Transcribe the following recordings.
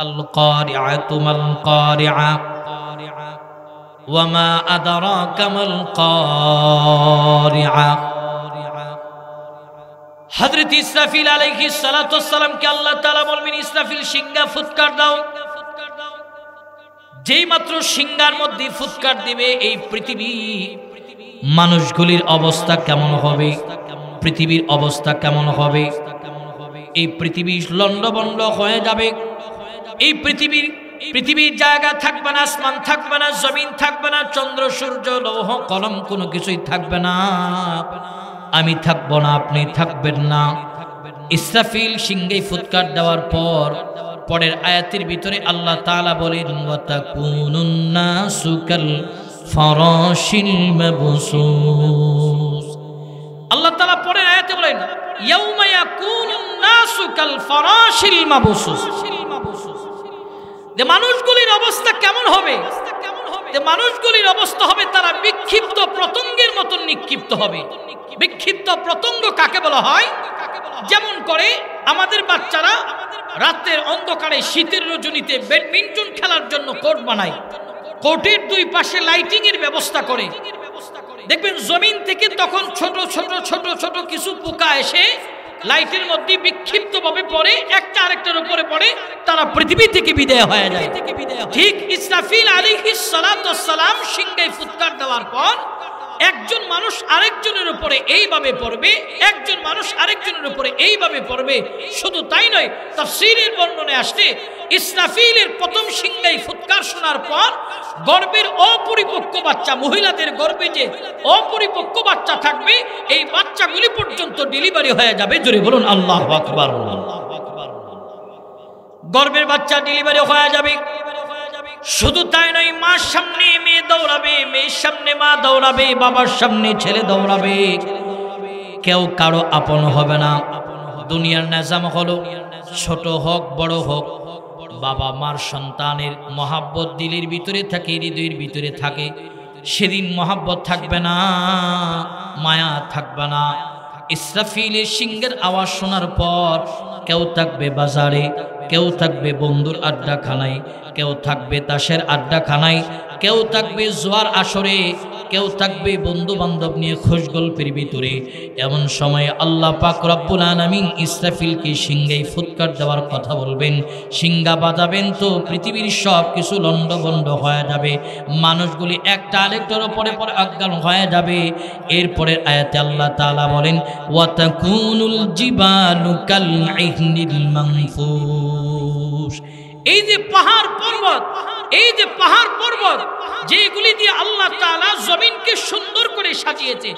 আল কারিআতু মাল কারিআ ওয়া মা আদরাকা মাল কারিআ। হযরত ইসরাফিল আলাইহিস সালাতু ওয়াস সালাম কে আল্লাহ তাআলা বলবেন, ইসরাফিল সিংহা ফুৎকার দাও। যেই মাত্র সিংহার মধ্যে ফুৎকার দিবে, এই পৃথিবী মানুষগুলির অবস্থা কেমন হবে, পৃথিবীর অবস্থা কেমন হবে? এই পৃথিবী লন্ডভন্ড হয়ে যাবে। এই পৃথিবীর জায়গা থাকবে না, আসমান থাকবে না, জমিন থাকবে না, চন্দ্র সূর্য লৌহ কলম কোনো কিছুই থাকবে না। আমি থাকবো না, আপনি থাকবেন না। ইসরাফিল সিংহে ফুৎকার দেওয়ার পর পরের আয়াতের ভিতরে আল্লাহ তাআলা বলেন, ওয়াতাকুনুন নাসু কাল ফারাশিল মাবসুস। আল্লাহ তাআলা পরের আয়াতে বলেন, ইয়াউমা ইয়াকুনুন নাসু কাল ফারাশিল মাবসুস। যে মানুষগুলির অবস্থা কেমন হবে? যে মানুষগুলির অবস্থা হবে তারা বিক্ষিপ্ত পতঙ্গের মতন নিক্ষিপ্ত হবে। বিক্ষিপ্ত পতঙ্গ কাকে বলা হয়? যেমন করে আমাদের বাচ্চারা রাতের অন্ধকারে শীতের রজনীতে ব্যাডমিন্টন খেলার জন্য কোর্ট বানায়, কোর্টের দুই পাশে লাইটিং এর ব্যবস্থা করে। দেখবেন জমিন থেকে তখন ছোট ছোট ছোট ছোট কিছু পোকা এসে লাইটের মধ্যে বিক্ষিপ্ত ভাবে পড়ে, একটা আরেকটার উপরে পড়ে, তারা পৃথিবী থেকে বিদায় হয়ে যায়। ঠিক ইসরাফিল আলাইহিস সালাতু ওয়াস সালাম সিংহে ফুৎকার দেওয়ার পর একজন মানুষ আরেকজনের উপরে এইভাবে পড়বে, একজন মানুষ আরেকজনের উপরে এইভাবে পড়বে। শুধু তাই নয়, তাফসীরের বর্ণনায় আসছে ইসরাফিলের প্রথম সিংহে ফুৎকার শোনার পর গর্ভের অপরিপক্ক বাচ্চা, মহিলাদের গর্ভে যে অপরিপক্ক বাচ্চা থাকবে, এই বাচ্চাগুলি পর্যন্ত ডেলিভারি হয়ে যাবে। জোরে বলুন আল্লাহু আকবার। গর্ভের বাচ্চা ডেলিভারি হয়ে যাবে। শুধু তাই নয়, মার সামনে মেয়ে দৌড়াবে, মেয়ের সামনে মা দৌড়াবে, বাবার সামনে ছেলে দৌড়াবে। কেউ কারো আপন হবে না। দুনিয়ার নিজাম হলো ছোট হোক বড় হোক, বাবা মার সন্তানের মহাব্বত দিলের ভিতরে থাকে, হৃদয়ের ভিতরে থাকে। সেদিন মহাব্বত থাকবে না, মায়া থাকবে না। ইসরাফিলের সিংহের আওয়াজ শোনার পর কেউ থাকবে বাজারে, কেউ থাকবে বন্ধুর আড্ডাখানায়, কেউ থাকবে তাসের আড্ডাখানায়, কেউ থাকবে জোয়ার আসরে, কেউ থাকবে বন্ধু বান্ধব নিয়ে খোশ গল্পের ভিতরে। এমন সময় আল্লাহ পাক রব্বুল আলামিন ইসরাফিলকে সিংহে ফুৎকার দেওয়ার কথা বলবেন। সিংহা বাজাবেন তো পৃথিবীর সব কিছু লন্ডভন্ড হয়ে যাবে, মানুষগুলি একটা আরেকটার উপরে পরে অজ্ঞান হয়ে যাবে। এরপরের আয়াতে আল্লাহ তাআলা বলেন, ওয়াতাকুনুল জিবালু কাল ইহনিল মানফুস। এই যে পাহাড় পর্বত, এই যে পাহাড় পর্বত যেগুলি দিয়ে আল্লাহ তাআলা জমিনকে সুন্দর করে সাজিয়েছে,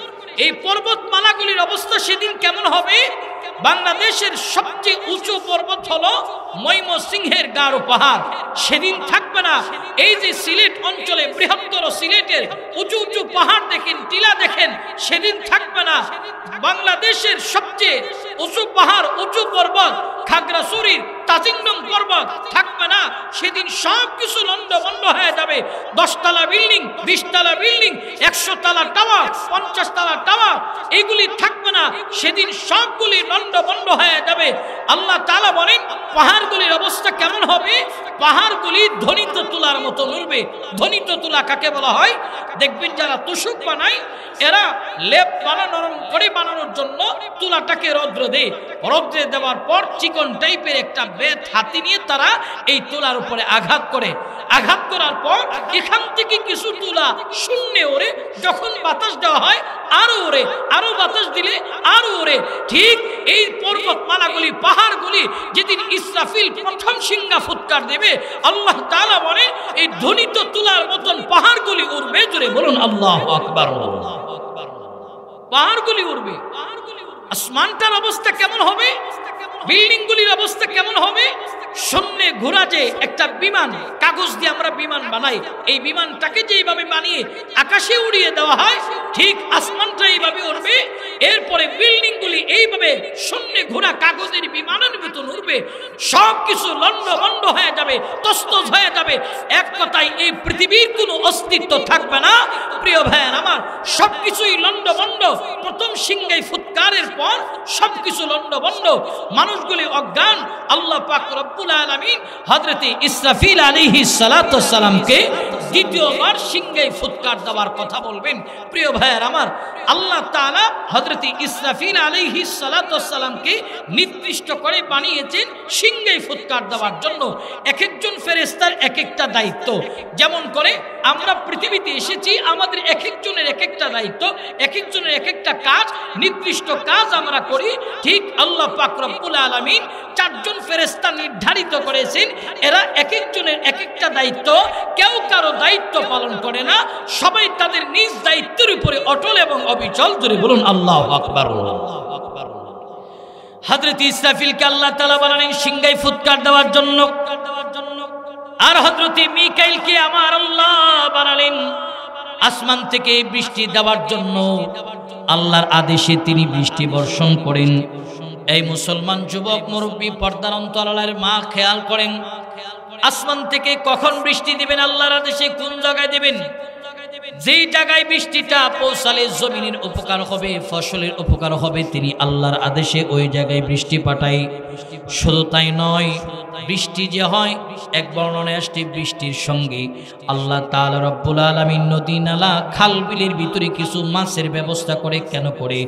এই পর্বতমালাগুলির অবস্থা সেদিন কেমন হবে? বাংলাদেশের সবচেয়ে উঁচু পর্বত হলো ময়মনসিংহের গারো পাহাড়, সেদিন থাকবে না। এই যে সিলেট অঞ্চলে বৃহত্তর সিলেটের উঁচু উঁচু পাহাড় দেখেন, টিলা দেখেন, সেদিন থাকবে না। বাংলাদেশের সবচেয়ে উঁচু পাহাড়, উঁচু পর্বত খাগড়াছড়ির তাজিংডং পর্বত থাকবে না। সেদিন সব কিছু লন্ডভন্ড হয়ে যাবে। 10 তলা বিল্ডিং, 20 তলা বিল্ডিং, 100 তলা টাওয়ার, 50 তলা টাওয়ার, এগুলি থাকবে না। সেদিন সবগুলি লন্ডভন্ড হয়ে যাবে। আল্লাহ তাআলা বলেন, পাহাড়গুলির অবস্থা কেমন হবে? পাহাড়গুলি ধ্বনিত তুলার মতো উড়বে। ধ্বনিত তুলা কাকে বলা হয়? দেখবেন যারা তুষক বানায়, এরা লেপ নরম করে বানানোর জন্য তুলাটাকে রৌদ্র দেয়। রৌদ্রে দেওয়ার পর চিকন টাইপের একটা বেত হাতি নিয়ে তারা এই তুলার উপরে আঘাত করে। আঘাত করার পর এখান থেকে কিছু তুলা শূন্যে ওড়ে, যখন বাতাস দেওয়া হয় আরো ওড়ে, আরো বাতাস দিলে আরো ওড়ে। ঠিক এই পর্বতমালাগুলি, পাহাড়গুলি যেদিন ইসরাফিল প্রথম সিংহা ফুৎকার দেবে, আল্লাহ তাআলা বলে এই ধ্বনিত তুলার মতন পাহাড়গুলি উড়বে। জোরে বলুন আল্লাহু আকবার। পাহাড়গুলি উড়বে। আসমানটার অবস্থা কেমন হবে? বিল্ডিংগুলির অবস্থা কেমন হবে? সামনে ঘোরা যে একটা বিমান, কাগজ দিয়ে আমরা বিমান বানাই, এই বিমানটাকে যেইভাবে বানিয়ে আকাশে উড়িয়ে দেওয়া হয়, ঠিক আসমানটা এইভাবে উড়বে। এরপরে বিল্ডিংগুলি এইভাবে সামনে ঘোরা কাগজের বিমানের মতন উড়বে। সব কিছু লন্ডভন্ড হয়ে যাবে, তছনছ হয়ে যাবে। এক কথায় এই পৃথিবীর কোনো অস্তিত্ব থাকবে না। প্রিয় ভাইয়ের আমার, সবকিছুই লন্ডভন্ড। প্রথম সিংহে ফুৎকারের পর সবকিছু লন্ডভন্ড, মানুষগুলি অজ্ঞান। আল্লাহ পাক রব্বুল রব্বুল আলামিন হযরতে ইসরাফিল আলাইহিস সালাতু ওয়াস সালামকে দ্বিতীয়বার সিংহে ফুৎকার দেওয়ার কথা বলবেন। প্রিয় ভাইয়ের আমার, আল্লাহ তাআলা হযরতে ইসরাফিল আলাইহিস সালাতু ওয়াস সালামকে নির্দিষ্ট করে বানিয়েছেন সিংহে ফুৎকার দেওয়ার জন্য। এক একজন ফেরেশতার এক একটা দায়িত্ব। যেমন করে আমরা পৃথিবীতে এসেছি, আমাদের এক একজনের এক একটা দায়িত্ব, এক একজনের এক একটা কাজ, নির্দিষ্ট কাজ আমরা করি। ঠিক আল্লাহ পাক রব্বুল আলামিন চারজন ফেরেশতা নির্ধারিত করেছেন, এরা এক একজনের এক একটা দায়িত্ব, কেউ কারো দায়িত্ব পালন করে না, সবাই তাদের নিজ দায়িত্বের উপরে অটল এবং অবিচল। জোরে বলুন আল্লাহু আকবার। হযরত ইসরাফিলকে আল্লাহ তাআলা বানালেন সিংহে ফুৎকার দেওয়ার জন্য, আর হযরত মিকাইলকে আমার আল্লাহ বানালেন আসমান থেকে বৃষ্টি দেওয়ার জন্য। আল্লাহর আদেশে তিনি বৃষ্টি বর্ষণ করেন। এই মুসলমান যুবক, মুরব্বী, পর্দার অন্তরালের মা, খেয়াল করেন আসমান থেকে কখন বৃষ্টি দিবেন, আল্লাহর আদেশে কোন জায়গায় দিবেন। যেই জায়গায় বৃষ্টিটা পৌঁছালে জমিনের উপকার হবে, ফসলের উপকার হবে, তিনি আল্লাহর আদেশে ওই জায়গায় বৃষ্টি পাঠায়। শুধু তাই নয়, বৃষ্টি যে হয়, এক বর্ণনায় আসছে বৃষ্টির সঙ্গে আল্লাহ তাআলা রব্বুল আলামিন নদী নালা খাল বিলের ভিতরে কিছু মাছের ব্যবস্থা করে। কেন করে?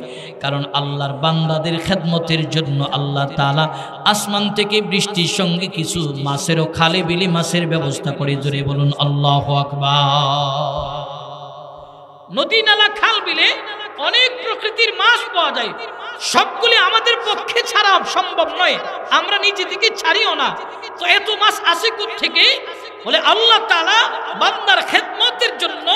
কারণ আল্লাহর বান্দাদের খেদমতের জন্য আল্লাহ তাআলা আসমান থেকে বৃষ্টির সঙ্গে কিছু মাছেরও খালে বিলে মাছের ব্যবস্থা করে। জোরে বলুন আল্লাহু আকবার। নদী নালা খাল বিলে অনেক প্রকৃতির মাছ পাওয়া যায়, সবগুলি আমাদের পক্ষে ছাড়া সম্ভব নয়, আমরা নিজে থেকে ছাড়িও না। তো এত মাছ আসে কোথা থেকে? বলে আল্লাহ তাআলা বান্দার খেদমতের জন্য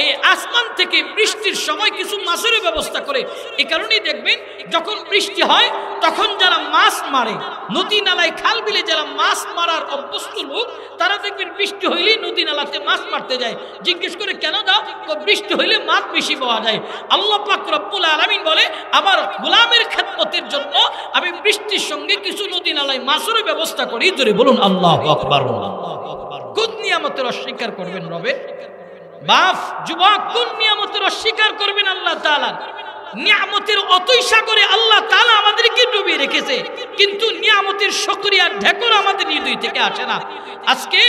এই আসমান থেকে বৃষ্টির সময় কিছু মাছের ব্যবস্থা করে। এই কারণেই দেখবেন যখন বৃষ্টি হয় তখন যারা মাছ মারে, নদী নালায় খাল বিলে যারা মাছ মারার অভ্যস্ত লোক, তারা দেখবেন বৃষ্টি হইলেই নদী নালাতে মাছ মারতে যায়। জিজ্ঞেস করে কেন দাও? বৃষ্টি হইলে মাছ বেশি পাওয়া যায়। আল্লাহ পাক রব্বুল আলামিন বলে আমার গোলামের খেদমতের জন্য আমি বৃষ্টির সঙ্গে কিছু নদী নালায় মাছের ব্যবস্থা করি। জোরে বলুন আল্লাহু আকবার। কোন নিয়ামতের অস্বীকার করবেন রবের? বাপ, যুবক, কোন নিয়ামতের অস্বীকার করবেন আল্লাহ তাআলা? নিয়ামতের অতই সাগরে আল্লাহ তাআলা আমাদেরকে ডুবিয়ে রেখেছে, কিন্তু নিয়ামতের শুকরিয়ার ঢেকুর আমাদের হৃদয় থেকে আসে না। আজকে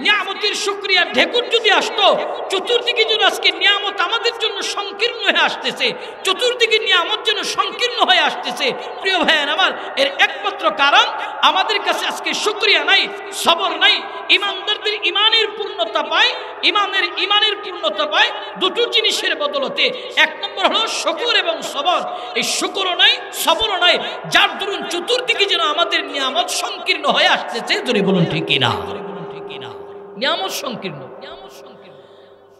নিয়ামতের শুকরিয়ার ঢেকুর যদি আসতো, চতুর্দিকে যেন আজকে নিয়ামত আমাদের জন্য সংকীর্ণ হয়ে আসতেছে, চতুর্দিকে নিয়ামত যেন সংকীর্ণ হয়ে আসতেছে। প্রিয় ভাইয়ের আমার, এর একমাত্র কারণ আমাদের কাছে আজকে শুকরিয়া নাই, সবর নাই। ইমানদারদের ইমানের পূর্ণতা পায়, ইমানের পূর্ণতা পায় দুটো জিনিসের বদলতে। এক নম্বর হলো শুকর এবং সবর। এই শুকরও নাই, সবরও নাই, যার দরুন চতুর্দিকে যেন আমাদের নিয়ামত সংকীর্ণ হয়ে আসতেছে। জোরে বলুন ঠিক কিনা? নিয়ামত সংকীর্ণ।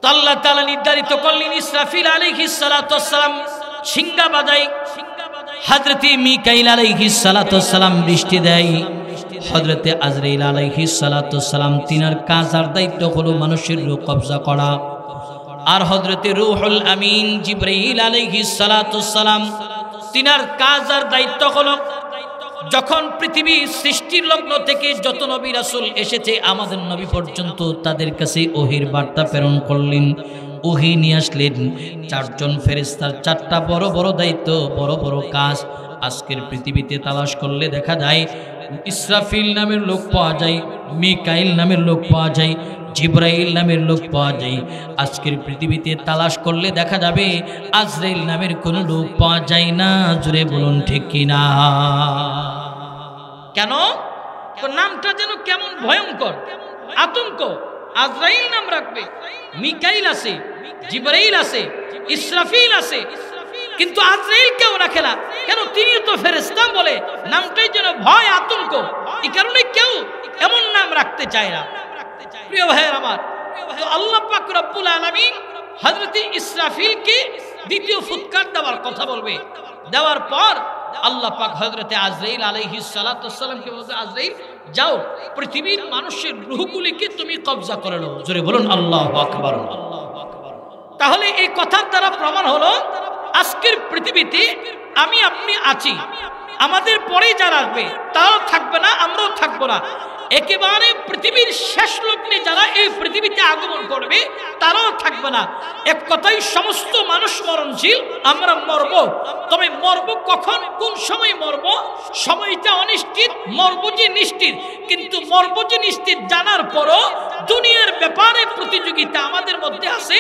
তো আল্লাহ তাআলা নির্ধারিত করলেন ইসরাফিল আলাইহিস সালাতু ওয়াস সালাম সিংহা বাজায়, হযরত মিকাইল আলাইহিস সালাতু ওয়াস সালাম বৃষ্টি দেয়, হযরত আজরাইল আলাইহিস সালাতু ওয়াস সালাম তিনার কাজ আর দায়িত্ব হলো মানুষের রূহ কবজা করা, আর হযরত রূহুল আমিন জিবরাইল আলাইহিস সালাতু ওয়াস সালাম তিনার কাজ আর দায়িত্ব হলো যখন পৃথিবী সৃষ্টির লগ্ন থেকে যত নবী রাসূল এসেছে আমাদের নবী পর্যন্ত তাদের কাছে ওহীর বার্তা প্রেরণ করলেন, ওহী নিয়ে আসলেন। চারজন ফেরেশতার চারটা বড় বড় দায়িত্ব, বড় বড় কাজ। আজকের পৃথিবীতে তালাশ করলে দেখা যায় ইসরাফিল নামের লোক পাওয়া যায়, মিকাইল নামের লোক পাওয়া যায়, জিবরাইল নামের লোক পাওয়া যায়। আজকের পৃথিবীতে তালাশ করলে দেখা যাবে আজরাইল নামের কোনো লোক পাওয়া যায় না। জোরে বলুন ঠিক কিনা? কেন? নামটা যেন কেমন ভয়ঙ্কর, আতঙ্ক। আজরাইল নাম রাখবে, মিকাইল আছে, জিবরাইল আছে, ইসরাফিল আছে, কিন্তু আজরাইল কেউ রাখে না। কেন? তিনি তো ফেরেশতা বলে, নামটাই যেন ভয়, আতঙ্ক। এই কারণে কেউ এমন নাম রাখতে চায় না। প্রিয় ভাইয়ের আমার, তো আল্লাহ পাক রব্বুল আলামিন হযরত ইসরাফিলকে দ্বিতীয় ফুৎকার দেওয়ার কথা বলবে। দেওয়ার পর আল্লাহ পাক হযরত আজরাইল আলাইহিস সালাতু ওয়াস সালামকে বলতে, আজরাইল যাও, পৃথিবীর মানুষের রূহগুলিকে তুমি কবজা করে নাও। জোরে বলুন আল্লাহু আকবার। তাহলে এই কথার দ্বারা প্রমাণ হলো আজকের পৃথিবীতে আমি আপনি আছি, আমাদের পরেই যারা আসবে তারাও থাকবে না, আমরাও থাকবো না। একেবারে পৃথিবীর শেষ লগ্নে যারা এই পৃথিবীতে আগমন করবে তারাও থাকবে না। এক কথাই সমস্ত মানুষ মরণশীল, আমরা মরব। তবে মরব কখন, কোন সময় মরব, সময়টা অনিশ্চিত, মরব যে নিশ্চিত। কিন্তু মরব যে নিশ্চিত জানার পরও দুনিয়ার ব্যাপারে প্রতিযোগিতা আমাদের মধ্যে আছে,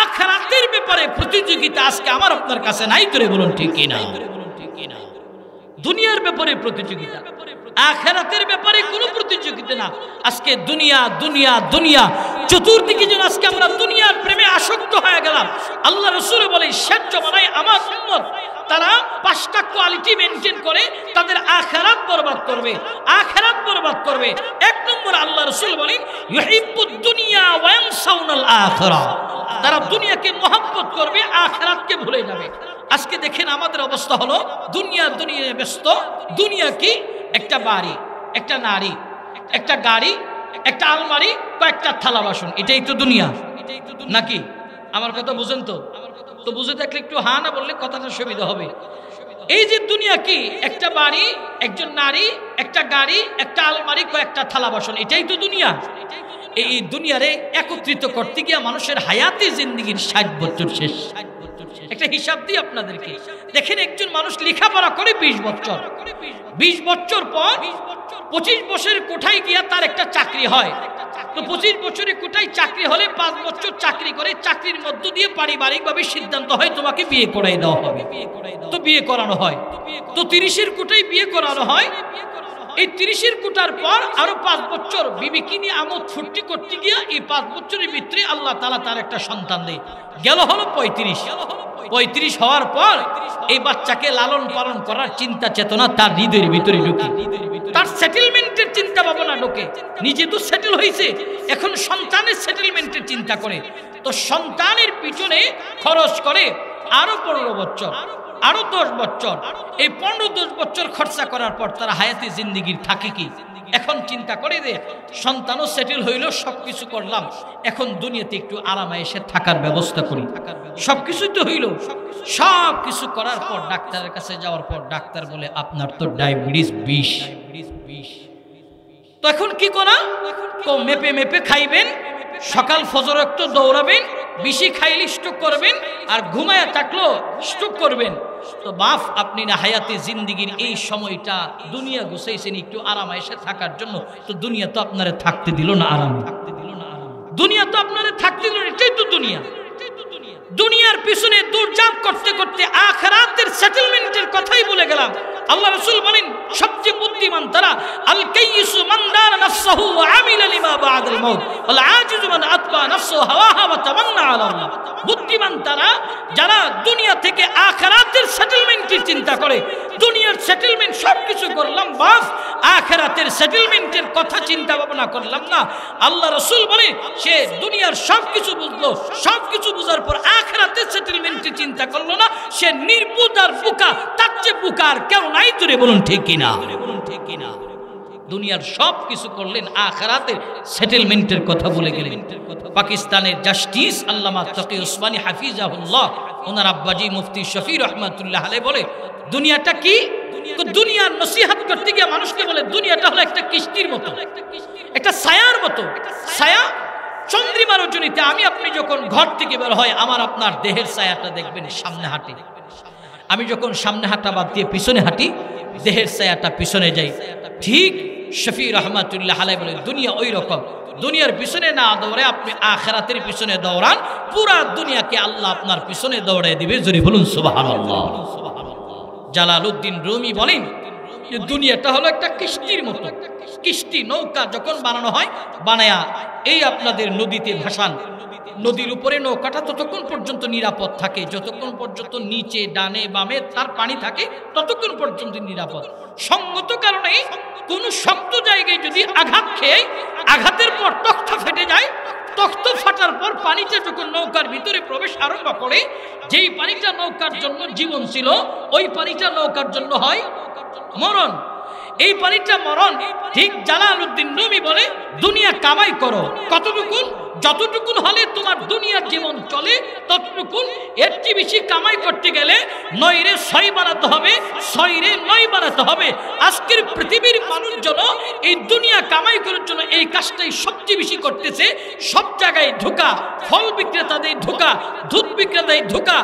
আখিরাতের ব্যাপারে প্রতিযোগিতা আজকে আমার আপনার কাছে নাই। তোরে বলুন ঠিক কিনা? দুনিয়ার ব্যাপারে প্রতিযোগিতা, আখিরাতের ব্যাপারে কোনো প্রতিযোগিতা না। আজকে দুনিয়া দুনিয়া দুনিয়া, চতুর্দিকে যেন আজকে আমরা দুনিয়ার প্রেমে আসক্ত হয়ে গেলাম। আল্লাহ রাসূল বলে শেষ জমানায় আমার উম্মত তারা 5টা কোয়ালিটি মেনটেন করে তাদের আখিরাত বরবাদ করবে, আখিরাত বরবাদ করবে। 1 নম্বর আল্লাহ রাসূল বলেন ইউহিব্বুদ দুনিয়া ওয়া ইয়ানসাউনাল আখিরাহ, তারা দুনিয়াকে মহব্বত করবে, আখিরাতকে ভুলে যাবে। আজকে দেখেন আমাদের অবস্থা হলো দুনিয়া দুনিয়ায় ব্যস্ত। দুনিয়া কি? একটা বাড়ি, একটা নারী, একটা গাড়ি, একটা আলমারি, কয়েকটা থালা বাসন, এটাই তো দুনিয়া নাকি? আমার কথা বুঝেন তো? তো বুঝে থাকলে একটু হা না বললে কথাটা সুবিধা হবে। এই যে দুনিয়া কি? একটা বাড়ি, একজন নারী, একটা গাড়ি, একটা আলমারি, কয়েকটা থালা বাসন, এটাই তো দুনিয়া। এই দুনিয়ারে একত্রিত করতে গিয়ে মানুষের হায়াতে জিন্দেগির 60 বছর শেষ। একটা হিসাব দিই আপনাদেরকে। দেখেন একজন মানুষ লেখাপড়া করে 20 বছর, 20 বছর পর 25 বছরের কোঠায় গিয়া তার একটা চাকরি হয়। তো 25 বছরের কোঠায় চাকরি হলে 5 বছর চাকরি করে, চাকরির মধ্য দিয়ে পারিবারিকভাবে সিদ্ধান্ত হয় তোমাকে বিয়ে করাই দেওয়া হবে। তো বিয়ে করানো হয়, তো 30-এর কোঠায় বিয়ে করানো হয়। এই 30-এর কোটার পর আরো 5 বছর বিবিকে নিয়ে আমোদ ফুর্তি করতে গিয়া এই 5 বছরের ভিতরে আল্লাহ তাআলা তার একটা সন্তান দেয়। গেল হলো 35 হওয়ার পর এই বাচ্চাকে লালন পালন করার চিন্তা চেতনা তার হৃদয়ের ভিতরে ঢুকে, তার সেটেলমেন্টের চিন্তা ভাবনা ঢোকে। নিজে তো সেটেল হয়েছে, এখন সন্তানের সেটেলমেন্টের চিন্তা করে। তো সন্তানের পিছনে খরচ করে আরো 15 বছর, আরো 10 বছর। এই 15-10 বছর খরচা করার পর তারা হায়াতে জিন্দেগির থাকে কি? এখন চিন্তা করে যে সন্তানও সেটেল হইল, সবকিছু করলাম, এখন দুনিয়াতে একটু আরামায়েশে থাকার ব্যবস্থা করি। সবকিছুই তো হইল, সবকিছু করার পর ডাক্তারের কাছে যাওয়ার পর ডাক্তার বলে আপনার তো ডায়াবেটিস 20। তো এখন কি করা? মেপে মেপে খাইবেন, সকাল ফজর একটু দৌড়াবেন, বেশি খাইলে স্ট্রোক করবেন, আর ঘুমায়া থাকলো স্ট্রোক করবেন। তো বাপ আপনি না হায়াতে জিন্দেগির এই সময়টা দুনিয়া গুছাইছেন একটু আরামায়েশে থাকার জন্য, তো দুনিয়া তো আপনারে থাকতে দিল না আরামে, দুনিয়া তো আপনারে থাকতে দিল না। এটাই তো দুনিয়া। দুনিয়ার পিছনে দৌড়ঝাঁপ করতে করতে আখিরাতের সেটেলমেন্টের কথাই ভুলে গেলাম। আল্লাহ রাসূল বলেন সবচেয়ে বুদ্ধিমান তারা আল কাইয়িসু মান দারা নাফসাহু ওয়া আমিলা লিমা বা'দাল মাউত ওয়াল আজিজু মান আতবা নাফসাহু হাওয়াহা ওয়া তামান্না আলা আল্লাহ। বুদ্ধিমান তারা যারা দুনিয়া থেকে আখিরাতের সেটেলমেন্টের চিন্তা করে। দুনিয়ার সেটেলমেন্ট সবকিছু করলাম বাস, আখিরাতের সেটেলমেন্টের কথা চিন্তা ভাবনা করলাম না। আল্লাহ রাসূল বলে সে দুনিয়ার সবকিছু বুঝলো, সবকিছু বুঝার পর আখিরাতের সেটেলমেন্টের চিন্তা করলো না, সে নির্বুধ আর বোকা, তার চেয়ে বোকা আর কেউ নাই। তোরে বলুন ঠিক কিনা? দুনিয়ার সব কিছু করলেন, আখিরাতের সেটেলমেন্টের কথা বলে গেলেন। পাকিস্তানের জাস্টিস আল্লামা তাকি উসমানী হাফিজাহুল্লাহ, ওনার আব্বাজি মুফতি শফি রহমাতুল্লাহ আলাইহি বলে দুনিয়াটা কি? দুনিয়ার নসিহত করতে গিয়ে মানুষকে বলে দুনিয়াটা হলো একটা কিস্তির মতো, একটা ছায়ার মতো। ছায়া চন্দ্রিমা রজনীতে আমি আপনি যখন ঘর থেকে বের হয়, আমার আপনার দেহের ছায়াটা দেখবেন সামনে হাঁটে। আমি যখন সামনে হাঁটা বাদ দিয়ে পিছনে হাঁটি, দেহের ছায়াটা পিছনে যাই। ঠিক শফি রহমাতুল্লাহ আলাইহি বলে দুনিয়া ওই রকম। দুনিয়ার পিছনে না দৌড়ে আপনি আখিরাতের পিছনে দৌড়ান, পুরা দুনিয়াকে আল্লাহ আপনার পিছনে দৌড়ায় দিবে। জোরে বলুন সুবহানাল্লাহ। জালালউদ্দিন রুমি বলেন যে দুনিয়াটা হলো একটা কিস্তির মতো। কিস্তি নৌকা যখন বানানো হয়, বানায়া এই আপনাদের নদীতে ভাসান। নদীর উপরে নৌকাটা ততক্ষণ পর্যন্ত নিরাপদ থাকে যতক্ষণ পর্যন্ত নিচে ডানে বামে তার পানি থাকে, ততক্ষণ পর্যন্ত নিরাপদ। সঙ্গত কারণে কোন শক্ত জায়গায় যদি আঘাত খেয়ে আঘাতের পর তক্তা ফেটে যায়, তক্ত ফাটার পর পানিটা যখন নৌকার ভিতরে প্রবেশ আরম্ভ করে, যেই পানিটা নৌকার জন্য জীবন ছিল, ওই পানিটা নৌকার জন্য হয় মরণ। এই পানিটা মরণ। ঠিক জালালউদ্দিন রুমি বলে দুনিয়া কামাই করো কতটুকু? যতটুকুন হলে তোমার দুনিয়ার জীবন চলে ততটুকুন, এর চেয়ে বেশি কামাই করতে গেলে 9 রে 6 বানাতে হবে, 6 রে 9 বানাতে হবে। আজকের পৃথিবীর মানুষজন এই দুনিয়া কামাই করার জন্য এই কাজটাই সবচেয়ে বেশি করতেছে। সব জায়গায় ধোঁকা, ফল বিক্রেতাদের ধোঁকা, দুধ বিক্রেতাদের ধোঁকা,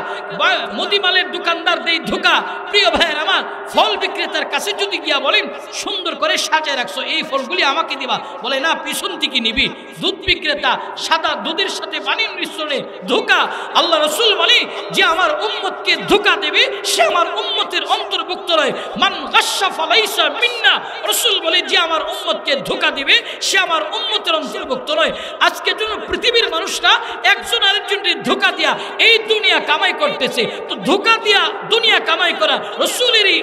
মুদিমালের দোকানদারদের ধোঁকা। প্রিয় ভাইয়ের আমার, ফল বিক্রেতার কাছে যদি গিয়া বলেন সুন্দর করে সাজায় রাখছো, এই ফলগুলি আমাকে দিবা, বলে না পিছন থেকে নিবি। দুধ বিক্রেতা সাদা দুধের সাথে পানির মিশ্রণে ধোঁকা। আল্লাহ রাসূল বলে যে আমার উম্মতকে ধোঁকা দেবে সে আমার উম্মতের অন্তর্ভুক্ত নয়। মান গাশশা ফালাইসা মিন্না। রাসূল বলে যে আমার উম্মতকে ধোঁকা দিবে সে আমার উম্মতের অন্তর্ভুক্ত নয়। আজকে জন্য পৃথিবীর মানুষরা একজন আরেকজনকে ধোঁকা দিয়া এই দুনিয়া কামাই করতেছে। তো ধোঁকা দিয়া দুনিয়া কামাই করা, রাসূলেরই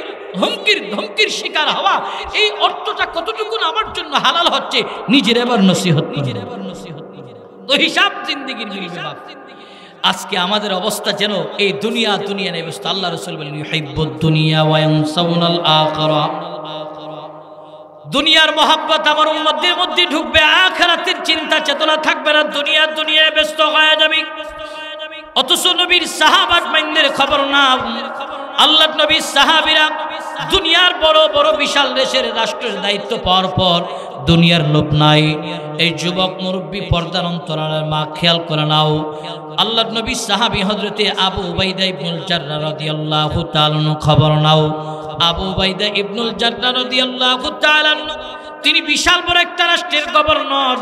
ধমকির শিকার হওয়া, এই অর্থটা কতটুকু আমার জন্য হালাল হচ্ছে, নিজের এবার নসিহত, তো হিসাব জিন্দেগির মিলবে। আজকে আমাদের অবস্থা যেন এই দুনিয়া নেই অবস্থা। আল্লাহ রাসূল বলেন ইউহিব্বুদ দুনিয়া ওয়া ইয়ানসাউনাল আখিরা। দুনিয়ার মহব্বত আমার উম্মতদের মধ্যে ঢুকবে, আখিরাতের চিন্তা চেতনা থাকবে না, দুনিয়ায় ব্যস্ত হয়ে যাবে। অথচ নবীর সাহাবাত মাইন্দের খবর না। আল্লাহর নবীর সাহাবীরা দুনিয়ার বড় বড় বিশাল দেশের রাষ্ট্রের দায়িত্ব পাওয়ার পর দুনিয়ার লোভ নাই। এই যুবক মুরব্বী পর্দার অন্তরালের মা খেয়াল করে নাও, আল্লাহর নবী সাহাবী হযরতে আবু উবাইদা ইবনুল জাররাহ রাদিয়াল্লাহু তাআলা খবর নাও। আবু উবাইদা ইবনুল জাররাহ রাদিয়াল্লাহু তাআলা তিনি বিশাল বড় একটা রাষ্ট্রের গভর্নর।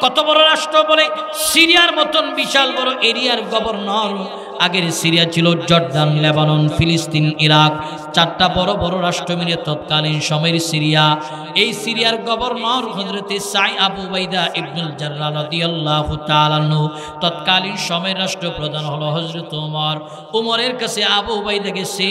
কত বড় রাষ্ট্র বলে, সিরিয়ার মতন বিশাল বড় এরিয়ার গভর্নর। আগের সিরিয়া ছিল জর্দান, লেবানন, ফিলিস্তিন, ইরাক, 4টা বড় বড় রাষ্ট্র মিলে তৎকালীন সময়ের সিরিয়া। এই সিরিয়ার গভর্নর হযরতে আবু উবাইদা ইবনুল জাররাহ রাদিয়াল্লাহু তাআলা আনহু। তৎকালীন সময়ের রাষ্ট্রপ্রধান হলো হযরত ওমর। ওমরের কাছে আবু উবাইদা গেছে,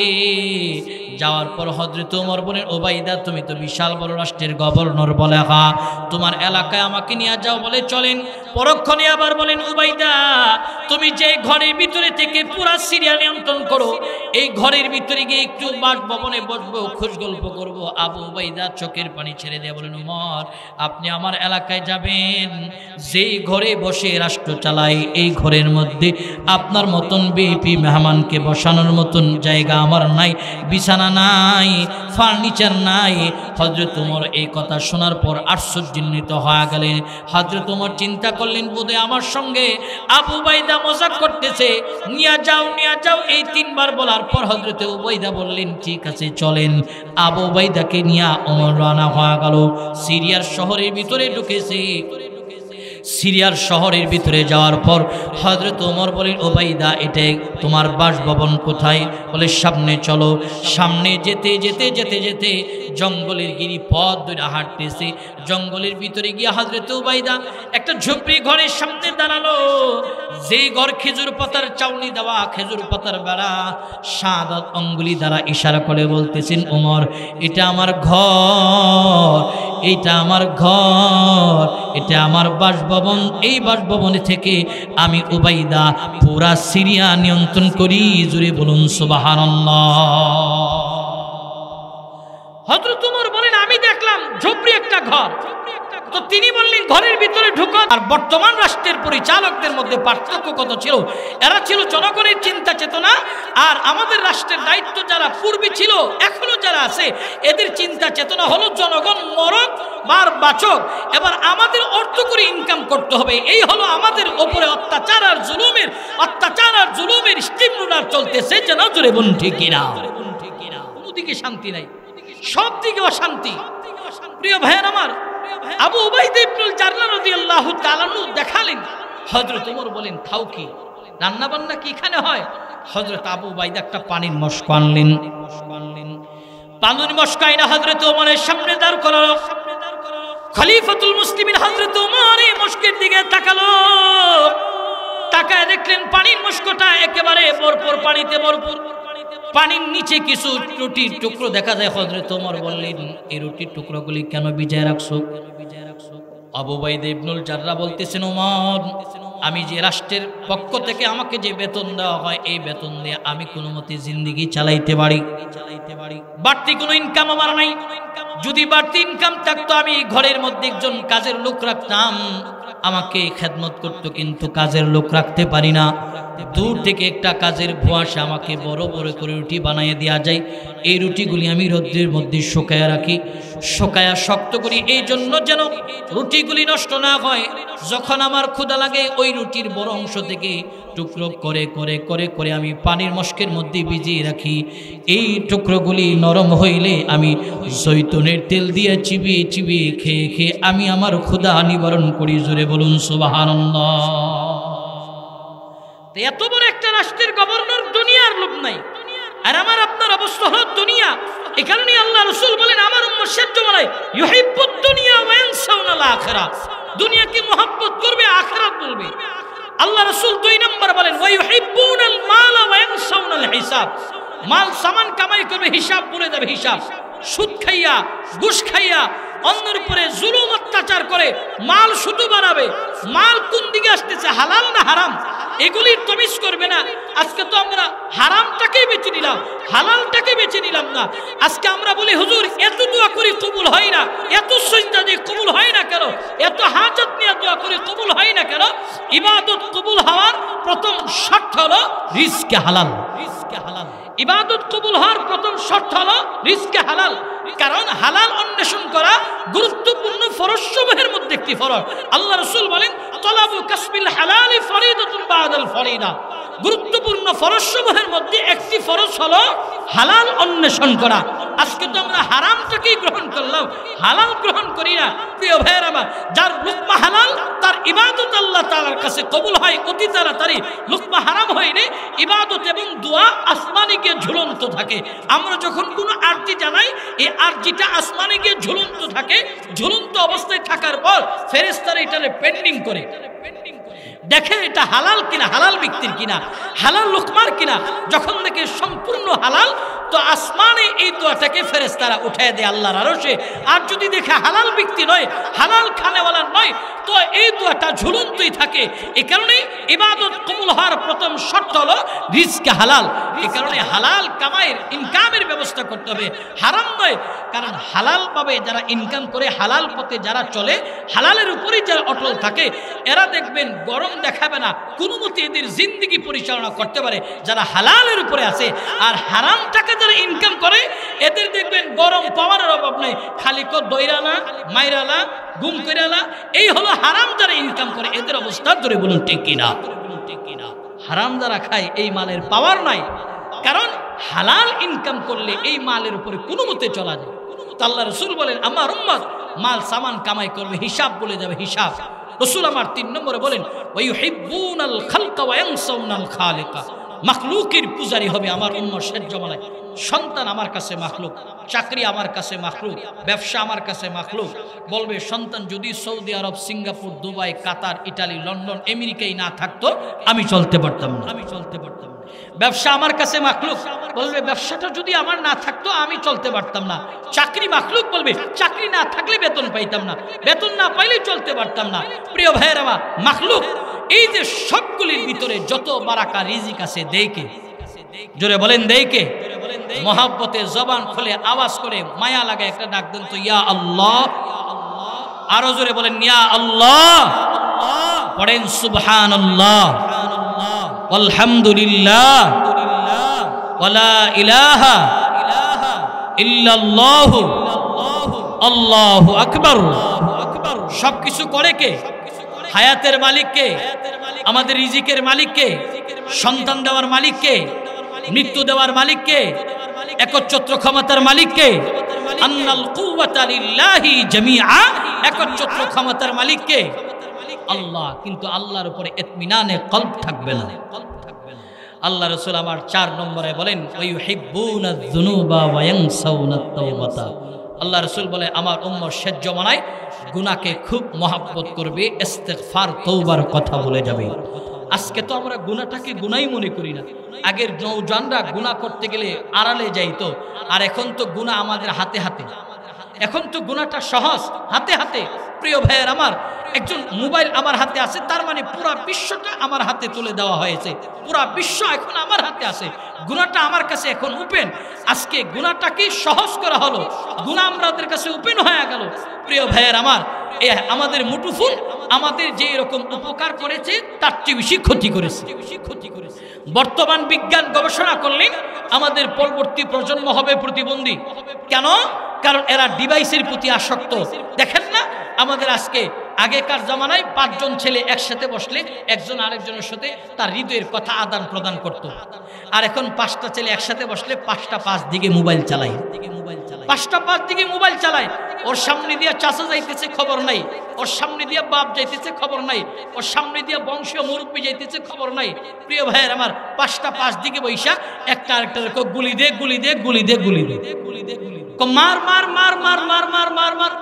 যাওয়ার পর হযরত ওমর বলেন উবাইদা তুমি তো বিশাল বড় রাষ্ট্রের গভর্নর, বলে হ্যাঁ, তোমার এলাকায় আমাকে নিয়ে যাও, বলে চলেন। পরক্ষণে আবার বলেন উবাইদা তুমি যে ঘরের ভিতরে থেকে পুরা সিরিয়া নিয়ন্ত্রণ করো, এই ঘরের ভিতরে গিয়ে একটু বাসভবনে বসবো, খোঁজ গল্প করবো। আবু উবাইদা চোখের পানি ছেড়ে দিয়ে বলেন ওমর আপনি আমার এলাকায় যাবেন, যেই ঘরে বসে রাষ্ট্র চালাই এই ঘরের মধ্যে আপনার মতন বিপি মেহমানকে বসানোর মতন জায়গা আমার নাই, বিছানা নাই, ফার্নিচার নাই। হযরত ওমর এই কথা শোনার পর আশ্চর্যান্বিত হয়ে গেলেন। হযরত ওমর চিন্তা করলেন বোধহয় আমার সঙ্গে আবু উবাইদা মজাক করতেছে, নিয়ে যাও এই 3বার বলার পর হযরত উবাইদা বললেন ঠিক আছে চলেন। আবু উবাইদাকে নিয়ে ওমর রওনা হয়ে গেল। সিরিয়ার শহরের ভিতরে ঢুকেছে। সিরিয়ার শহরের ভিতরে যাওয়ার পর হযরত ওমর বলেন উবাইদা এটা তোমার বাসভবন কোথায়? বলে সামনে চলো। সামনে যেতে যেতে যেতে যেতে জঙ্গলের গিরিপথ ধরে হাঁটতেছে। জঙ্গলের ভিতরে গিয়ে হযরত উবাইদা একটা ঝুপড়ি ঘরের সামনে দাঁড়ালো। যেই ঘর খেজুর পাতার চাউনি দেওয়া, খেজুর পাতার বেড়া, শাহাদাত অঙ্গুলি দ্বারা ইশারা করে বলতেছেন ওমর এটা আমার ঘর, এইটা আমার ঘর, এটা আমার বাসভবন। এই বাসভবনে থেকে আমি উবাইদা পুরা সিরিয়া নিয়ন্ত্রণ করি। জুড়ে বলুন সুবহানাল্লাহ। হযরত ওমর বলেন আমি দেখলাম ঝুপড়ি একটা ঘর। তো তিনি বললেন ঘরের ভিতরে ঢুকো। আর বর্তমান রাষ্ট্রের পরিচালকদের মধ্যে পার্থক্য কত ছিল, এরা ছিল জনগণের চিন্তা চেতনা। আর আমাদের রাষ্ট্রের দায়িত্ব যারা পূর্বে ছিল এখনো যারা আছে এদের চিন্তা চেতনা হলো জনগণ মরক বার বাচক, এবার আমাদের অর্থ করে ইনকাম করতে হবে। এই হলো আমাদের ওপরে অত্যাচার আর জুলুমের স্টিম রোলার চলতেছে। যেন জোরে বলুন ঠিক কিনা? কোনদিকে শান্তি নাই, সব দিকে অশান্তি। প্রিয় ভাইয়ের আমার, আবু উবাইদা ইবনুল জাররাহ রাদিয়াল্লাহু তাআলা দেখালেন। হযরত ওমর বলেন খাও কি, রান্না বান্না কি এখানে হয়? হযরত আবু উবাইদা একটা পানির মশক আনলেন। পানির মশক আইনা হযরত ওমরের সামনে দাঁড় করালো। খলিফাতুল মুসলিমিন হযরত ওমর এই মশকের দিকে তাকালো। তাকায় দেখলেন পানির মশকটা একেবারে ভরপুর, পানিতে ভরপুর। পানির নিচে কিছু রুটির টুকরো দেখা যায়। হযরত ওমর বললেন এই রুটির টুকরোগুলি কেন ভিজায় রাখছো? আবু উবাইদা ইবনুল জাররাহ বলতেছেন ওমর আমি যে রাষ্ট্রের পক্ষ থেকে আমাকে যে বেতন দেওয়া হয় এই বেতন দিয়ে আমি কোনো মতে জিন্দেগি চালাইতে পারি, বাড়তি কোনো ইনকাম আমার নাই। যদি বাড়তি ইনকাম থাকতো আমি ঘরের মধ্যে একজন কাজের লোক রাখতাম, আমাকে খেদমত করতো, কিন্তু কাজের লোক রাখতে পারি না। দূর থেকে একটা কাজের ভুয়াশে আমাকে বড় বড় করে রুটি বানিয়ে দেওয়া যায়। এই রুটিগুলি আমি রৌদ্রের মধ্যে শুকায়া রাখি, শুকায়া শক্ত করি, এই জন্য যেন রুটিগুলি নষ্ট না হয়। যখন আমার ক্ষুধা লাগে ওই রুটির বড় অংশ থেকে টুকরো করে করে করে করে আমি পানির মশকের মধ্যে ভিজিয়ে রাখি। এই টুকরোগুলি নরম হইলে আমি জৈতুনের তেল দিয়ে চিবিয়ে চিবিয়ে খেয়ে খেয়ে আমি আমার ক্ষুধা নিবারণ করি। জোরে বলুন সুবহানাল্লাহ। এত বড় একটা রাষ্ট্রের গভর্নর, দুনিয়ার লোক নাই, আর আমার আপনার অবস্থা হলো দুনিয়া। এই কারণেই আল্লাহ রাসূল বলেন আমার উম্মত সেজ্জ বানায় ইউহিব্বুদ দুনিয়া ওয়া ইয়ানসাউনাল আখিরাহ, দুনিয়াকে মহব্বত করবে, আখিরাত বলবে। আল্লাহ রাসূল 2 নম্বর বলেন ওয়া ইউহিব্বুনাল মাল ওয়া ইয়ানসাউনাল হিসাব, মাল সামান কামাই করবে, হিসাব ভুলে যাবে। হিসাব, সুদ খাইয়া ঘুষ খাইয়া অন্যের উপরে জুলুম অত্যাচার করে মাল শুধু বানাবে। মাল কোন দিকে আসতেছে, হালাল না হারাম, এগুলির তমিজ করবে না। আজকে তো আমরা হারামটাকেই বেছে নিলাম, হালালটাকে বেছে নিলাম না। আজকে আমরা বলি হুজুর এত দোয়া করি কবুল হয় না, এত সিজদা দিয়ে কবুল হয় না কেন, এত হাজাত নিয়ে দোয়া করি কবুল হয় না কেন? ইবাদত কবুল হওয়ার প্রথম শর্ত হলো রিজকে হালাল। রিজকে হালাল, ইবাদত কবুল হওয়ার প্রথম শর্ত হলো রিজকে হালাল। কারণ হালাল অন্বেষণ করা গুরুত্বপূর্ণ ফরজসমূহের মধ্যে একটি ফরজ। আল্লাহ রাসূল বলেন তলাবু কাসবিল হালালি ফরিদাতুন বাদাল ফরিদা, গুরুত্বপূর্ণ ফরজসমূহের মধ্যে একটি ফরজ হলো হালাল অন্বেষণ করা। আজকে তো আমরা হারামটাকেই গ্রহণ করলাম, হালাল গ্রহণ করি না। প্রিয় ভাইয়েরা আমার, যার লুকমা হালাল তার ইবাদত আল্লাহ তাআলার কাছে কবুল হয় অতি তাড়াতাড়ি। লুকমা হারাম হয়নি, ইবাদত এবং দোয়া আসমানে গিয়ে ঝুলন্ত থাকে। আমরা যখন কোনো আরজি জানাই, এই আরজিটা আসমানে গিয়ে ঝুলন্ত থাকে। ঝুলন্ত অবস্থায় থাকার পর ফেরেশতারা এটারে পেন্ডিং করে দেখে এটা হালাল কিনা, হালাল ব্যক্তির কিনা, হালাল লুকমার কিনা। যখন দেখে সম্পূর্ণ হালাল, তো আসমানে এই দোয়াটাকে ফেরেশতারা উঠায় দেয় আল্লাহর আরশে। আর যদি দেখে হালাল ব্যক্তি নয়, হালাল খানেওয়ালা নয়, তো এই দোয়াটা ঝুলন্তই থাকে। এই কারণে ইবাদত কবুল হওয়ার প্রথম শর্ত হলো রিজকে হালাল। এই কারণে হালাল কামাইয়ের ইনকামের ব্যবস্থা করতে হবে, হারাম নয়। কারণ হালাল ভাবে যারা ইনকাম করে, হালাল পথে যারা চলে, হালালের উপরেই যারা অটল থাকে, এরা দেখবেন গরম দেখাবে না, কোনো মতে এদের জিন্দেগি পরিচালনা করতে পারে যারা হালালের উপরে আছে। আর হারাম টাকা যারা ইনকাম করে, এদের দেখবেন গরম পাওয়ার অভাব নেই, খালি দইরানা মাইরালা গুম কইরালা। এই হলো হারাম যারা ইনকাম করে, এদের অবস্থা ধরে বলুন ঠিক কিনা। হারাম যারা খায় এই মালের পাওয়ার নাই, কারণ হালাল ইনকাম করলে এই মালের উপরে কোনো মতে চলা যায়। আল্লাহ রাসূল বলেন আমার উম্মত মাল সামান কামাই করবে, হিসাব বলে যাবে, হিসাব। রাসূল আমার 3 নম্বরে বলেন ওয়াইহিব্বুনাল খালকা ওয়া ইয়ানসাউনাল খালিকা, মাখলুকের পূজারী হবে আমার উম্মত সেজ্জ বানায়। সন্তান আমার কাছে মাখলুক, চাকরি আমার কাছে মাখলুক, ব্যবসা আমার কাছে মাখলুক। বলবে সন্তান যদি সৌদি আরব, সিঙ্গাপুর, দুবাই, কাতার, ইটালি, লন্ডন, আমেরিকায় না থাকতো আমি চলতে পারতাম না, আমি চলতে পারতাম না। ব্যবসা আমার কাছে মাখলুক, বলবে ব্যবসাটা যদি আমার না থাকতো আমি চলতে পারতাম না। চাকরি মাখলুক, বলবে চাকরি না থাকলে বেতন পাইতাম না, বেতন না পাইলে চলতে পারতাম না। প্রিয় ভাইয়েরা আমার, মাখলুক এই যে সবগুলির ভিতরে যত বারাকা রিজিক আছে দেয় কে? জোরে বলেন দেয় কে? মহাব্বতে জবান খুলে আওয়াজ করে মায়া লাগে একটা ডাক দেন তো, ইয়া আল্লাহ। আরো জোরে বলেন ইয়া আল্লাহ, পড়েন সুবহানাল্লাহ, আলহামদুলিল্লাহ, ওয়ালা ইলাহা ইল্লাল্লাহ, আল্লাহু আকবার। সবকিছু করে কে? হায়াতের মালিক কে? আমাদের রিজিকের মালিক কে? সন্তান দেওয়ার মালিক কে? মৃত্যু দেওয়ার মালিক কে? একচ্ছত্র ক্ষমতার মালিক কে? আন্নাল কুওয়াতা লিল্লাহি জামিআ, একচ্ছত্র ক্ষমতার মালিক কে? আল্লাহ। কিন্তু আল্লাহর উপরে ইতমিনানে কলব থাকবে না। আল্লাহ রাসূল আমার 4 নম্বরে বলেন ওয়াইহিব্বুনায যুনুবা ওয়া ইয়ানসাউনাত তাওবাতা। আল্লাহ রাসূল বলে আমার উম্মত সেজ্জ বানায়, গুনাহকে খুব মহব্বত করবে, ইস্তিগফার তওবার কথা বলে যাবে। আজকে তো আমরা গুনাহটাকে গুনাহই মনে করি না। আগের নওজওয়ানরা গুনাহ করতে গেলে আড়ালে যাইতো, আর এখন তো গুনাহ আমাদের হাতে হাতে, এখন তো গুনাহটা সহজ, হাতে হাতে। প্রিয় ভাইয়ের আমার, একজন মোবাইল আমার হাতে আছে, তার মানে পুরো বিশ্বটা আমার হাতে তুলে দেওয়া হয়েছে, পুরো বিশ্ব এখন আমার হাতে আছে, গুনাহটা আমার কাছে এখন ওপেন। আজকে গুনাহটাকে সহজ করা হলো, গুনাহ আমাদের কাছে ওপেন হয়ে গেল। প্রিয় ভাইয়ের আমার, আমাদের মুঠোফোন আমাদের যে এরকম উপকার করেছে তার চেয়ে বেশি ক্ষতি করেছে। বর্তমান বিজ্ঞান গবেষণা করলেন আমাদের পরবর্তী প্রজন্ম হবে প্রতিবন্ধী। কেন? কারণ এরা ডিভাইসের প্রতি আসক্ত। দেখেন না আমাদের আজকে, আগেকার জামানায় 5 জন ছেলে একসাথে বসলে একজন আরেকজনের সাথে তার হৃদয়ের কথা আদান প্রদান করত, আর এখন 5টা ছেলে একসাথে বসলে 5টা 5 দিকে মোবাইল চালায়, 5টা 5 দিকে মোবাইল চালায়। ওর সামনে দিয়ে চাচা যাইতেছে খবর নাই, ওর সামনে দিয়ে বাপ যাইতেছে খবর নাই, ওর সামনে দিয়ে বংশীয় মুরব্বী যাইতেছে খবর নাই। প্রিয় ভাইয়ের আমার, 5টা 5 দিকে বৈশা একটা আরেকটার গুলি দে গুলি দে গুলি দে গুলি দে, মার মার মার মার মার মার মার মার।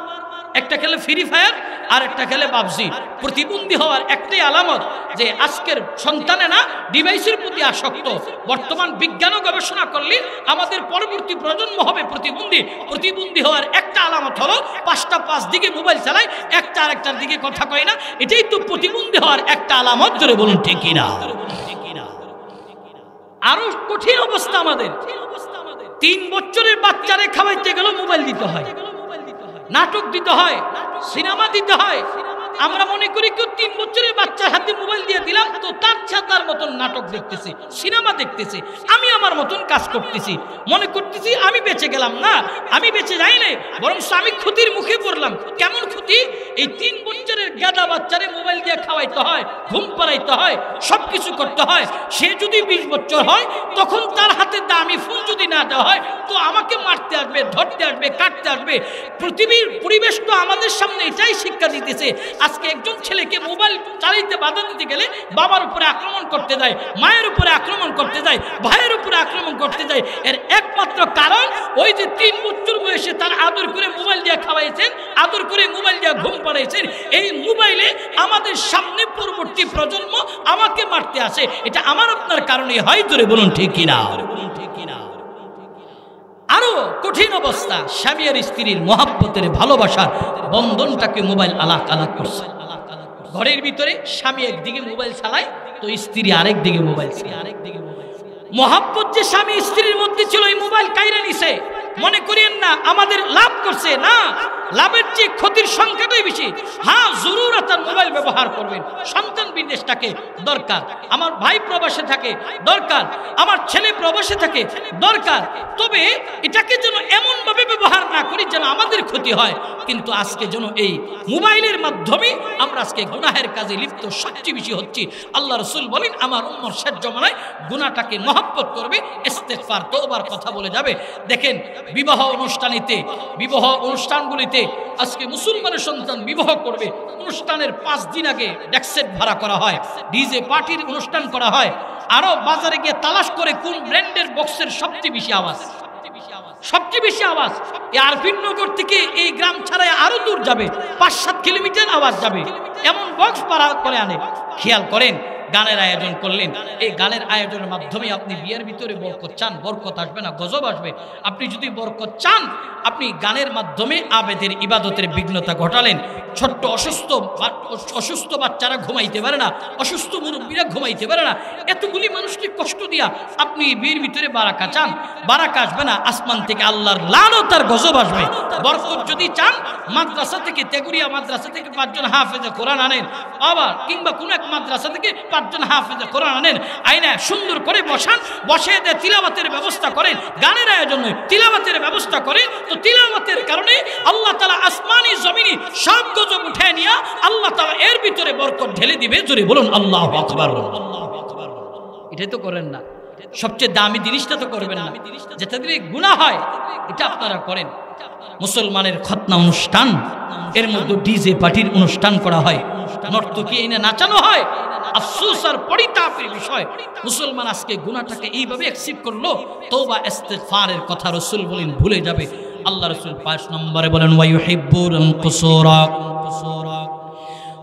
একটা খেলে ফ্রি ফায়ার আর একটা খেলে পাবজি। প্রতিবন্ধী হওয়ার একটাই আলামত যে আজকের সন্তানেরা ডিভাইসের প্রতি আসক্ত। বর্তমান বিজ্ঞান গবেষণা করলে আমাদের পরবর্তী প্রজন্ম হবে প্রতিবন্ধী। প্রতিবন্ধী হওয়ার একটা আলামত হলো 5টা 5 দিকে মোবাইল চালায়, একটা আরেকটার দিকে কথা কয় না। এটাই তো প্রতিবন্ধী হওয়ার একটা আলামত, ধরে বলুন ঠিক কিনা? আরো কঠিন অবস্থা আমাদের। 3 বছরের বাচ্চারে খাওয়াইতে গেল মোবাইল দিতে হয়, নাটক দিতে হয়, সিনেমা দিতে হয়। আমরা মনে করি কেউ 3 বছরের বাচ্চার হাতে মোবাইল দিয়ে দিলাম তো তার ছাতার মতন নাটক দেখতেছে, সিনেমা দেখতেছে, আমি আমার মতন কাজ করতেছি, মনে করতেছি আমি বেঁচে গেলাম। না, আমি বেঁচে যাই নাই, বরং আমি ক্ষতির মুখে পড়লাম। কেমন ক্ষতি? এই 3 বছরের গাদা বাচ্চারে মোবাইল দিয়ে খাওয়াইতে হয়, ঘুম পাড়াইতে হয়, সবকিছু করতে হয়। সে যদি 20 বছর হয় তখন তার হাতে দামি ফোন যদি না দেওয়া হয় তো আমাকে মারতে আসবে, ধরতে আসবে, কাটতে আসবে। পৃথিবীর পরিবেশ তো আমাদের সামনে এটাই শিক্ষা দিতেছে। আজকে একজন ছেলেকে মোবাইল চালাইতে বাধা দিতে গেলে বাবার উপরে আক্রমণ করতে যায়, মায়ের উপরে আক্রমণ করতে যায়, ভাইয়ের উপরে আক্রমণ করতে যায়। এর একমাত্র কারণ ওই যে 3 বছর বয়সে তার আদর করে মোবাইল দিয়ে খাওয়াইছেন, আদর করে মোবাইল দিয়ে ঘুম পাড়াইছেন। এই মোবাইলে আমাদের সামনে পরবর্তী প্রজন্ম আমাকে মারতে আসে। এটা আমার আপনার কারণে হয়, ধরে বলুন ঠিক কিনা? আরো কঠিন অবস্থা, স্বামী আর স্ত্রীর মহাব্বতের ভালোবাসার বন্ধনটাকে মোবাইল আলাক আলাক করছে। ঘরের ভিতরে স্বামী একদিকে মোবাইল চালায় তো স্ত্রী আরেক দিকে মোবাইল চালায়। মহাব্বত যে স্বামী স্ত্রীর মধ্যে ছিল এই মোবাইল কাইরা নিছে। মনে করিয়েন না আমাদের লাভ করছে, না, লাভের চেয়ে ক্ষতির সংখ্যাটাই বেশি। হ্যাঁ, জরুরত মোবাইল ব্যবহার করবেন। সন্তান বিদেশটাকে দরকার, আমার ভাই প্রবাসে থাকে দরকার, আমার ছেলে প্রবাসে থাকে দরকার। তবে এটাকে যেন এমন ভাবে ব্যবহার না করি যেন আমাদের ক্ষতি হয়। কিন্তু আজকে যেন এই মোবাইলের মাধ্যমে আমরা আজকে গুনাহের কাজে লিপ্ত সবচেয়ে বেশি হচ্ছি। আল্লাহ রাসূল বলেন আমার উম্মত শেষ জমানায় গুনাহটাকে মহব্বত করবে, ইস্তেগফার তওবার কথা বলে যাবে। দেখেন বিবাহ অনুষ্ঠানেতে, বিবাহ অনুষ্ঠানগুলিতে আজকে মুসলমানের সন্তান বিবাহ করবে, অনুষ্ঠানের 5 দিন আগে ডেক্সেট ভাড়া করা হয়, ডিজে পার্টির অনুষ্ঠান করা হয়। আরো বাজারে গিয়ে তালাশ করে কোন ব্র্যান্ডের বক্সের সবচেয়ে বেশি আওয়াজ, সবচেয়ে বেশি আওয়াজ। আর ভিন্নগর থেকে এই গ্রাম ছাড়াই আরো দূর যাবে, 5-7 কিলোমিটার আওয়াজ যাবে, এমন বক্স ভাড়া করে আনে। খেয়াল করেন, গানের আয়োজন করলেন। এই গানের আয়োজনের মাধ্যমে আপনি বিয়ের ভিতরে বরকত চান, বরকত আসবে না, গজব আসবে। আপনি যদি বরকত চান, আপনি গানের মাধ্যমে আবেদের ইবাদতের বিঘ্নতা ঘটালেন। ছোট্ট অসুস্থ বাচ্চারা ঘুমাইতে পারে না, অসুস্থ মুরব্বীরা ঘুমাইতে পারে না, এতগুলি মানুষকে কষ্ট দিয়া আপনি বিয়ের ভিতরে বারাকা চান, বারাকা আসবে না, আসমান থেকে আল্লাহর লানত আর গজব আসবে। বরকত যদি চান, মাদ্রাসা থেকে, তেগুরিয়া মাদ্রাসা থেকে 5 জন হাফেজে কোরআন আনেন, আবার কিংবা কোন এক মাদ্রাসা থেকে 5 জন হাফেজে কোরআন আনেন, আইনা সুন্দর করে বসান, বসে দিয়ে তিলাওয়াতের ব্যবস্থা করেন। গানের আয়োজন নয়, তিলাওয়াতের ব্যবস্থা করেন। তো তিলাওয়াতের কারণে আল্লাহ তাআলা আসমানি জমিনি সব গজব উঠে নিয়ে আল্লাহ তাআলা এর ভিতরে বরকত ঢেলে দিবে। জোরে বলুন আল্লাহু আকবার। এটাই তো করেন না, সবচেয়ে দামি জিনিসটা তো করবেন না, যেটা দিলে গুনাহ হয় এটা আপনারা করেন। মুসলমানের খতনা অনুষ্ঠান, এর মধ্যে ডিজে পার্টির অনুষ্ঠান করা হয়, নর্তকী এনে নাচানো হয়। আফসোস আর পরিতাপের বিষয়, মুসলমান আজকে গুনাহটাকে এইভাবে অ্যাকসেপ্ট করলো। তওবা ইস্তিগফারের কথা রাসূল বলেন ভুলে যাবে। আল্লাহ রাসূল 5 নম্বরে বলেন ওয়ায়ুহিব্বুল কুসুরা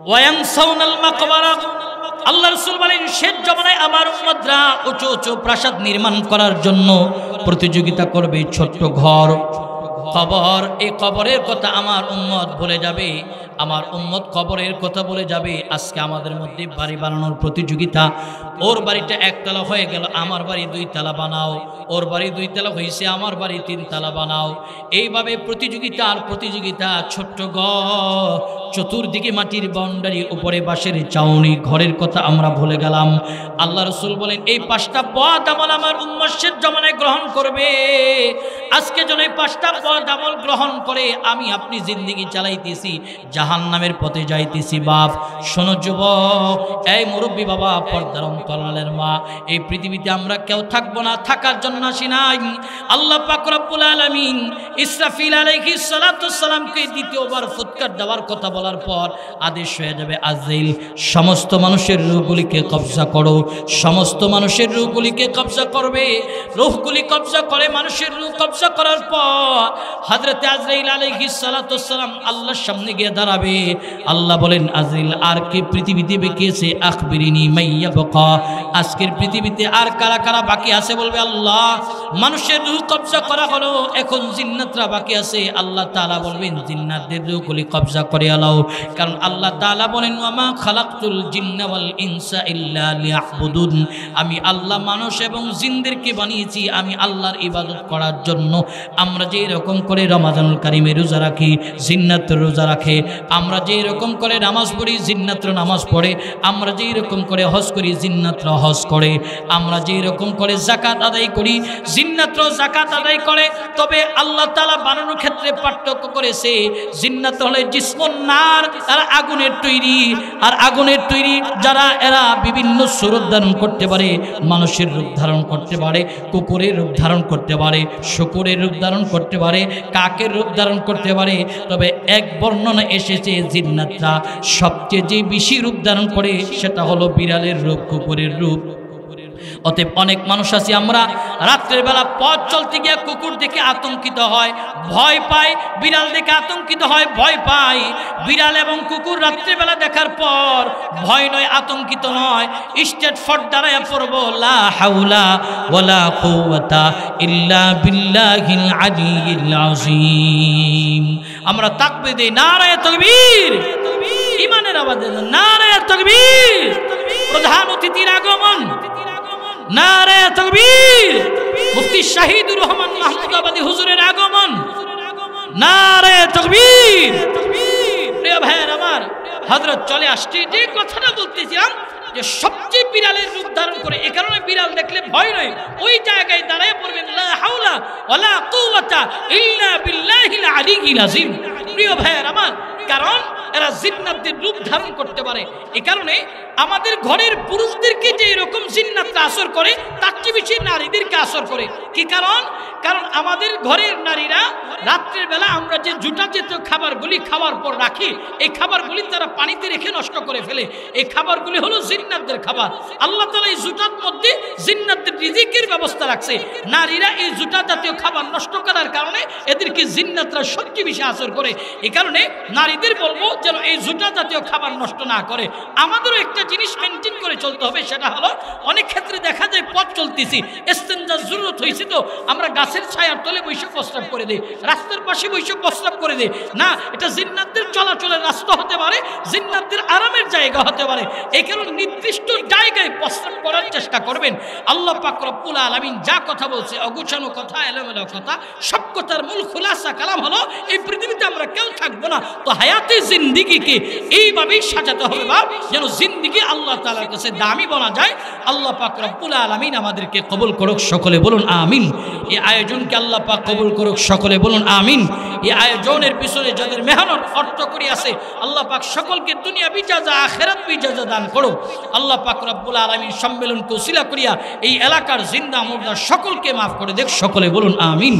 ওয়া ইয়ানসাউনাল মাকবারা। আল্লাহ রাসূল বলেন শেষ জামানায় আমার উম্মতরা উঁচু উঁচু প্রাসাদ নির্মাণ করার জন্য প্রতিযোগিতা করবে। ছোট্ট ঘর কবর, এই কবরের কথা আমার উম্মত ভুলে যাবে, আমার উম্মত কবরের কথা বলে যাবে। আজকে আমাদের মধ্যে বাড়ি বানানোর প্রতিযোগিতা, ওর বাড়িটা একতলা হয়ে গেল, আমার বাড়ি 2 তলা বানাও, ওর বাড়ি 2 তলা হয়েছে, আমার বাড়ি 3 তলা বানাও। এইভাবে প্রতিযোগিতা আর প্রতিযোগিতা। ছোট্ট ঘর, চতুর্দিকে মাটির বাউন্ডারি, উপরে বাঁশের চাউনি, ঘরের কথা আমরা ভুলে গেলাম। আল্লাহ রাসূল বলেন এই 5টা পথ আমল আমার উম্মত শেষ জামানায় গ্রহণ করবে। আজকে যেন এই 5টা পথ আমল গ্রহণ করে আমি আপনি জিন্দেগি চালাইতেছি, জাহান্নামের পথে যাইতেছি। বাপ শোনো, যুবক, এই মুরব্বী বাবা, পর্দার অন্তরালের মা, এই পৃথিবীতে আমরা কেউ থাকবো না, থাকার জন্য আসি নাই। আল্লাহ পাক রব্বুল আলামিন ইসরাফিল আলাইহিস সালাতুস সালামকে দ্বিতীয়বার ফুৎকার দেওয়ার কথা বলার পর আদেশ হয়ে যাবে, আজরাইল সমস্ত মানুষের রূহগুলিকে কবজা করো। সমস্ত মানুষের রূহগুলিকে কবজা করবে। রূহগুলি কবজা করে, মানুষের রূহ কবজা করার পর হযরত আজরাইল আলাইহিস সালাতুস সালাম আল্লাহর সামনে গিয়ে দাঁড়াবে। আল্লাহ বলেন, আজরাইল আর কি পৃথিবীতে বাকি আছে? আখবিরিনি মাইয়া বাকা, আজকের পৃথিবীতে আর কারা কারা বাকি আছে? বলবে আল্লাহ মানুষের রূহ কবজা করা হলো, এখন জিন্নাতরা বাকি আছে। আল্লাহ তাআলা বলবেন জিন্নাতদের রূহগুলি কবজা করে আলাও, কারণ আল্লাহ তাআলা বলেন ওয়ামা খালাকতুল জিন্না ওয়াল ইনসা ইল্লা লিয়াবুদুন, আমি আল্লাহ মানুষ এবং জিনদেরকে বানিয়েছি আমি আল্লাহর ইবাদত করার জন্য। আমরা যে রকম করে রমাদানুল কারিমে রোজা রাখি, জিন্নাত রোজা রাখে, আমরা যে রকম করে নামাজ পড়ি, জিন্নাত নামাজ পড়ে, আমরা যে রকম করে হজ করি, জিন্নাত হজ করে, আমরা যে রকম করে যাকাত আদায় করি, জিন্নাত যাকাত আদায় করে। তবে আল্লাহ তাআলা বানানোর ক্ষেত্রে পার্থক্য করেছে। জিন্নাত হলে জিসমুন নার, আর আগুনের তৈরি, আর আগুনের তৈরি যারা এরা বিভিন্ন স্বরূপ ধারণ করতে পারে, মানুষের রূপ ধারণ করতে পারে, কুকুরের রূপ ধারণ করতে পারে, শকুরের রূপ ধারণ করতে পারে, কাকের রূপ ধারণ করতে পারে। তবে এক বর্ণনা এসেছে জিন্নাতরা সবচেয়ে যে বেশি রূপ ধারণ করে সেটা হলো বিড়ালের রূপ, কুকুরের রূপ। অতএব অনেক মানুষ আছে আমরা রাত্রের বেলা পথ চলতে গিয়ে কুকুর দেখে আতঙ্কিত হয়, ভয় পায়, বিড়াল দেখে আতঙ্কিত হয়, ভয় পায়। বিড়াল এবং কুকুর রাত্রেবেলা দেখার পর ভয় নয়, আতঙ্কিত নয়, স্টেট ফর দাঁড়ায় পড়বো লা হাওলা ওয়ালা কুওয়াতা ইল্লা বিল্লাহিল আলিয়্যিল আযীম। আমরা তাকবীর দেই, নারায়ে তাকবীর, ঈমানের আওয়াজ দেই, নারায়ে তাকবীর। প্রধান অতিথির আগমন, নারায়ে তাকবীর। মুফতি শাহিদুর রহমান মাহমুদাবাদী হুজুরের আগমন, নারায়ে তাকবীর। প্রিয় ভাইয়ের আমার, হযরত চলে আসছে। যে কথাটা বলতেছিলাম যে সবচেয়ে বিড়ালের রূপ ধারণ করে, এ কারণে বিড়াল দেখলে ভয় নয়, ওই জায়গায় দাঁড়ায় পড়বেন লা হাওলা ওয়ালা কুওয়াতা ইল্লা বিল্লাহিল আলিয়্যিল আযীম। প্রিয় ভাইয়ের আমার, কারণ এরা জিন্নাতদের রূপ ধারণ করতে পারে। এই কারণে আমাদের ঘরের পুরুষদেরকে যে এরকম জিন্নাতরা আসর করে, তার চেয়ে বেশি নারীদেরকে আসর করে। কি কারণ? কারণ আমাদের ঘরের নারীরা রাত্রের বেলা আমরা যে জুটা জাতীয় খাবারগুলি খাওয়ার পর রাখি, এই খাবারগুলি তারা পানিতে রেখে নষ্ট করে ফেলে। এই খাবারগুলি হলো জিন্নাতদের খাবার। আল্লাহ তাআলা এই জুটার মধ্যে জিন্নাতদের রিজিকের ব্যবস্থা রাখছে। নারীরা এই জুটা জাতীয় খাবার নষ্ট করার কারণে এদেরকে জিন্নাতরা সবচেয়ে বেশি আসর করে। এই কারণে নারীদের বলবো যেন এই জুটা জাতীয় খাবার নষ্ট না করে। আমাদেরও একটা জিনিস মেনটেন করে চলতে হবে, সেটা হলো অনেক ক্ষেত্রে দেখা যায় পথ চলতেছি, ইস্তেনজার জরুরত হয়েছে তো আমরা গাছের ছায়ার তলে বসে প্রস্রাব করে দিই, রাস্তার পাশে বসে প্রস্রাব করে দিই। না, এটা জিন্নাতদের চলাচলের রাস্তা হতে পারে, জিন্নাতদের আরামের জায়গা হতে পারে। এই কারণে নির্দিষ্ট জায়গায় প্রস্রাব করার চেষ্টা করবেন। আল্লাহ পাক রব্বুল আলামিন যা কথা বলছে, অগোছানো কথা, এলোমেলো কথা, সব কথার মূল খুলাসা কালাম হলো এই পৃথিবীতে আমরা কেউ থাকবো না। তো হায়াতে জিন্দিগিকে এইভাবেই সাজাতে হবে বা যেন জিন্দিগি আল্লাহ তাআলার কাছে দামি বনা যায়। আল্লাহ পাক রব্বুল আলামিন আমাদেরকে কবুল করুক, সকলে বলুন আমিন। এই আয়োজনকে আল্লাহ পাক কবুল করুক, সকলে বলুন আমিন। এই আয়োজনের পিছনে যাদের মেহনত অর্থ করি আছে, আল্লাহ পাক সকলকে দুনিয়া বিজাজা আখিরাত বিজাজা দান করুক। আল্লাহ পাক রব্বুল আলামিন সম্মেলনকে উসিলা করিয়া এই এলাকার জিন্দা মুর্দা সকলকে মাফ করে দেখ, সকলে বলুন আমিন।